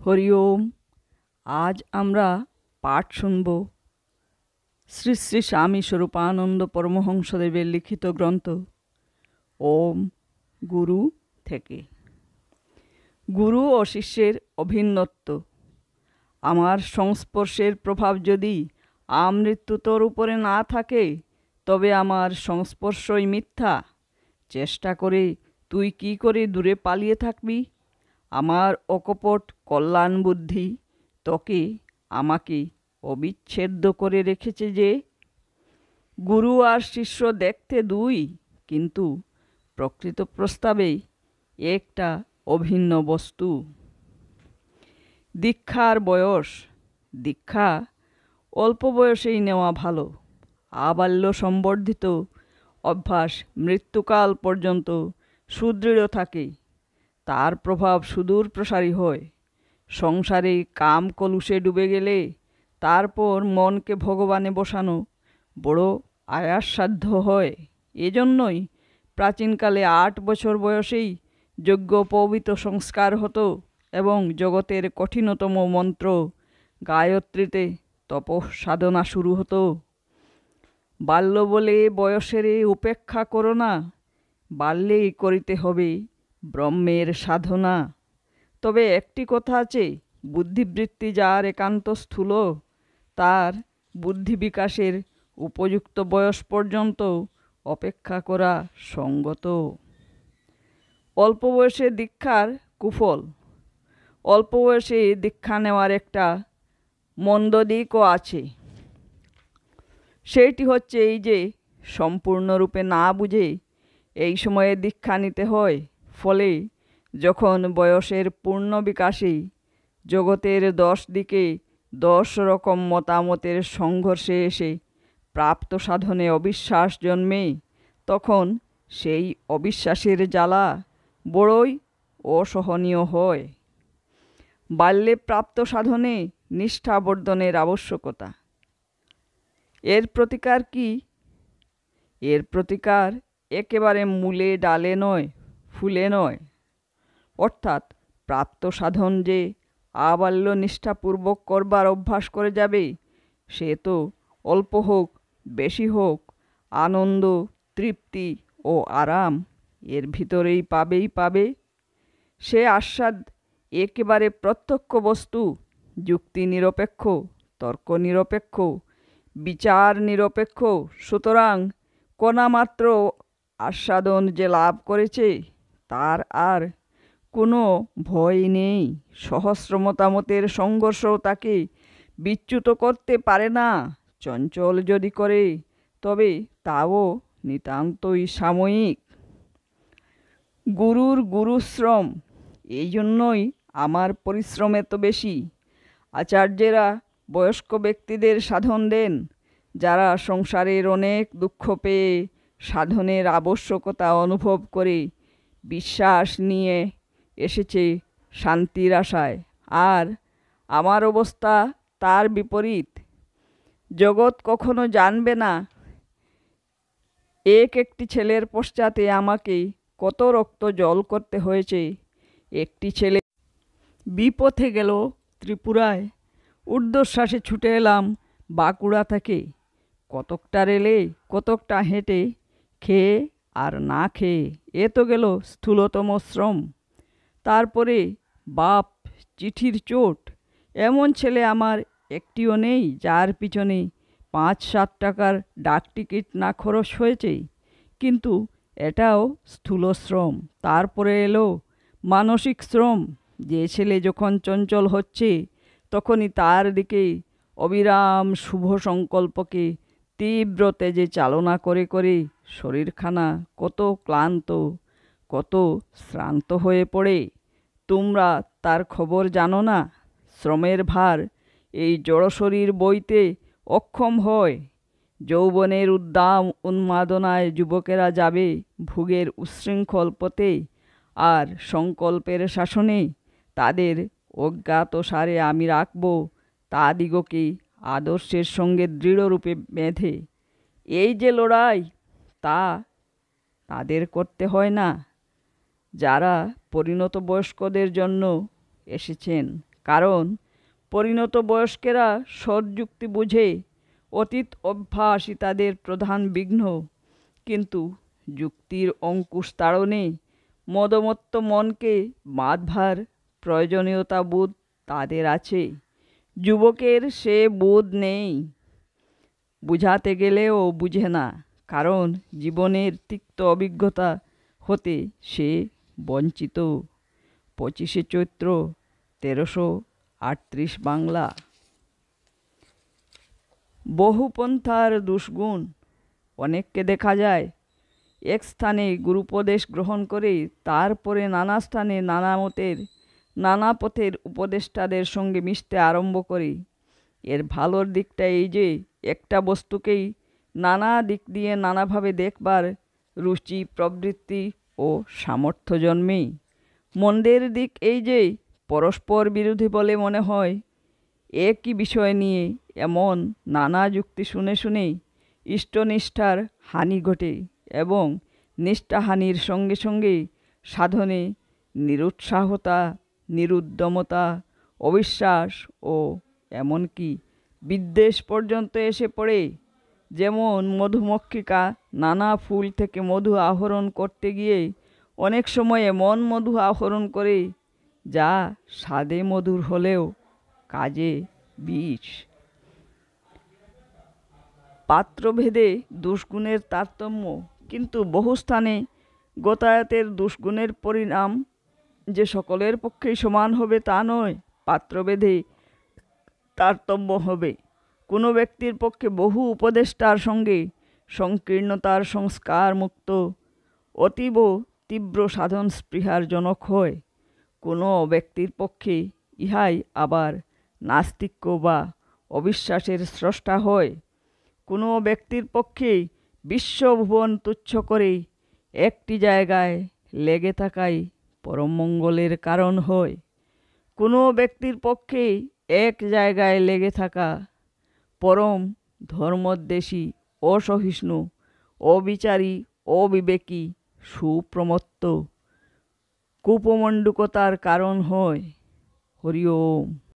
হরি ওম। আজ আমরা পাঠ শুনব শ্রী শ্রী স্বামী স্বরূপানন্দ পরমহংসদেবের লিখিত গ্রন্থ ওম গুরু থেকে। গুরু ও শিষ্যের অভিন্নত্ব। আমার সংস্পর্শের প্রভাব যদি আমৃত্যু তোর উপরে না থাকে, তবে আমার সংস্পর্শই মিথ্যা। চেষ্টা করে তুই কি করে দূরে পালিয়ে থাকবি? আমার অকপট কল্যাণ বুদ্ধি তোকে আমাকে অবিচ্ছেদ্য করে রেখেছে যে। গুরু আর শিষ্য দেখতে দুই, কিন্তু প্রকৃত প্রস্তাবে একটা অভিন্ন বস্তু। দীক্ষার বয়স। দীক্ষা অল্প বয়সেই নেওয়া ভালো। আবাল্য সম্বর্ধিত অভ্যাস মৃত্যুকাল পর্যন্ত সুদৃঢ় থাকে। তার প্রভাব সুদূর প্রসারী হয়। সংসারে কাম কলুষে ডুবে গেলে তারপর মনকে ভগবানে বসানো বড় আয়াসসাধ্য হয়। এজন্যই প্রাচীনকালে 8 বছর বয়সেই যজ্ঞোপবীত সংস্কার হতো এবং জগতের কঠিনতম মন্ত্র গায়ত্রীতে তপঃসাধনা শুরু হতো। বাল্য বলে বয়সের উপেক্ষা করো না, বাল্যেই করিতে হবে ব্রহ্মের সাধনা। তবে একটি কথা আছে, বুদ্ধিবৃত্তি যার একান্ত স্থূল, তার বুদ্ধি বিকাশের উপযুক্ত বয়স পর্যন্ত অপেক্ষা করা সঙ্গত। অল্প বয়সে দীক্ষার কুফল। অল্প বয়সে দীক্ষা নেওয়ার একটা মন্দ দিকও আছে। সেইটি হচ্ছে এই যে, সম্পূর্ণরূপে না বুঝে এই সময়ে দীক্ষা নিতে হয়। ফলে যখন বয়সের পূর্ণ বিকাশে জগতের 10 দিকে 10 রকম মতামতের সংঘর্ষে এসে প্রাপ্ত সাধনে অবিশ্বাস জন্মে, তখন সেই অবিশ্বাসের জ্বালা বড়ই অসহনীয় হয়। বাল্যে প্রাপ্ত সাধনে নিষ্ঠাবর্ধনের আবশ্যকতা। এর প্রতিকার কি? এর প্রতিকার একেবারে মূলে ডালে নয়, ফুলে নয়। অর্থাৎ প্রাপ্ত সাধন যে আবাল্য নিষ্ঠাপূর্বক করবার অভ্যাস করে যাবে, সে তো অল্প হোক বেশি হোক আনন্দ, তৃপ্তি ও আরাম এর ভিতরেই পাবে। সে আস্বাদ একেবারে প্রত্যক্ষ বস্তু, যুক্তি নিরপেক্ষ, তর্ক নিরপেক্ষ, বিচার নিরপেক্ষ। সুতরাং কণামাত্র আস্বাদন যে লাভ করেছে, তার আর কোনো ভয় নেই। সহস্র মতামতের সংঘর্ষও তাকে বিচ্যুত করতে পারে না। চঞ্চল যদি করে, তবে তাও নিতান্তই সাময়িক। গুরুর গুরুশ্রম। এই জন্যই আমার পরিশ্রম এত বেশি। আচার্যেরা বয়স্ক ব্যক্তিদের সাধন দেন, যারা সংসারের অনেক দুঃখ পেয়ে সাধনের আবশ্যকতা অনুভব করে বিশ্বাস নিয়ে এসেছে শান্তির আশায়। আর আমার অবস্থা তার বিপরীত। জগৎ কখনো জানবে না একটি ছেলের পশ্চাতে আমাকে কত রক্ত জল করতে হয়েছে। একটি ছেলে বিপথে গেল ত্রিপুরায়, ঊর্ধ্বশ্বাসে ছুটে এলাম বাঁকুড়া থেকে। কতকটা রেলে, কতকটা হেঁটে, খেয়ে আর না খেয়ে। এ তো গেল স্থূলতম শ্রম। তারপরে বাপ চিঠির চোট। এমন ছেলে আমার একটিও নেই যার পিছনে 5-7 টাকার ডাক টিকিট না খরচ হয়েছে। কিন্তু এটাও স্থূল শ্রম। তারপরে এলো মানসিক শ্রম। যে ছেলে যখন চঞ্চল হচ্ছে, তখনই তার দিকে অবিরাম শুভ সংকল্পকে তীব্র তেজে চালনা করে করে শরীরখানা কত ক্লান্ত, কত শ্রান্ত হয়ে পড়ে। তোমরা তার খবর জানো না। শ্রমের ভার এই জড় শরীর বইতে অক্ষম হয়। যৌবনের উদ্দাম উন্মাদনায় যুবকেরা যাবে ভোগের উচ্ছৃঙ্খল পথে, আর সংকল্পের শাসনে তাদের অজ্ঞাত সারে আমি রাখব তাদিগকে আদর্শের সঙ্গে দৃঢ়রূপে বেঁধে। এই যে লড়াই, তা তাদের করতে হয় না যারা পরিণত বয়স্কদের জন্য এসেছেন। কারণ পরিণত বয়স্কেরা সৎযুক্তি বুঝে, অতীত অভ্যাসই তাদের প্রধান বিঘ্ন। কিন্তু যুক্তির অঙ্কুশ তাড়নে মদমত্ত মনকে বাঁধবার প্রয়োজনীয়তা বোধ তাদের আছে। যুবকের সে বোধ নেই, বুঝাতে গেলেও বুঝে না, কারণ জীবনের তিক্ত অভিজ্ঞতা হতে সে বঞ্চিত। 25শে চৈত্র 1338 বাংলা। বহুপন্থার দুষ্গুণ। অনেককে দেখা যায় এক স্থানে গুরুপদেশ গ্রহণ করে তারপরে নানা স্থানে নানা মতের নানা পথের উপদেষ্টাদের সঙ্গে মিশতে আরম্ভ করে। এর ভালোর দিকটা এই যে একটা বস্তুকেই নানা দিক দিয়ে নানাভাবে দেখবার রুচি, প্রবৃত্তি ও সামর্থ্য জন্মে। মন্দের দিক এই যে পরস্পর বিরোধী বলে মনে হয়। একই বিষয় নিয়ে এমন নানা যুক্তি শুনে শুনে ইষ্টনিষ্ঠার হানি ঘটে এবং নিষ্ঠাহানির সঙ্গে সঙ্গে সাধনে নিরুৎসাহতা, নিরুদ্যমতা, অবিশ্বাস ও এমনকি বিদ্বেষ পর্যন্ত এসে পড়ে। যেমন মধুমক্ষিকা নানা ফুল থেকে মধু আহরণ করতে গিয়ে অনেক সময় এমন মধু আহরণ করে যা স্বাদে মধুর হলেও কাজে বিষ। পাত্রভেদে দুষ্গুণের তারতম্য। কিন্তু বহু স্থানে গতায়াতের দুষ্গুণের পরিণাম যে সকলের পক্ষেই সমান হবে তা নয়, পাত্রভেদে তারতম্য হবে। কোনো ব্যক্তির পক্ষে বহু উপদেষ্টার সঙ্গে সংকীর্ণতার সংস্কার মুক্ত অতীব তীব্র সাধন স্পৃহার জনক হয়। কোনো ব্যক্তির পক্ষে ইহাই আবার নাস্তিক্য বা অবিশ্বাসের স্রষ্টা হয়। কোনো ব্যক্তির পক্ষে বিশ্বভুবন তুচ্ছ করে একটি জায়গায় লেগে থাকাই পরম মঙ্গলের কারণ হয়। কোনো ব্যক্তির পক্ষে এক জায়গায় লেগে থাকা পরম ধর্মদ্বেষী, অসহিষ্ণু, অবিচারী, অবিবেকী, সুপ্রমত্ত কুপমণ্ডুকতার কারণ হয়। হরি ওম।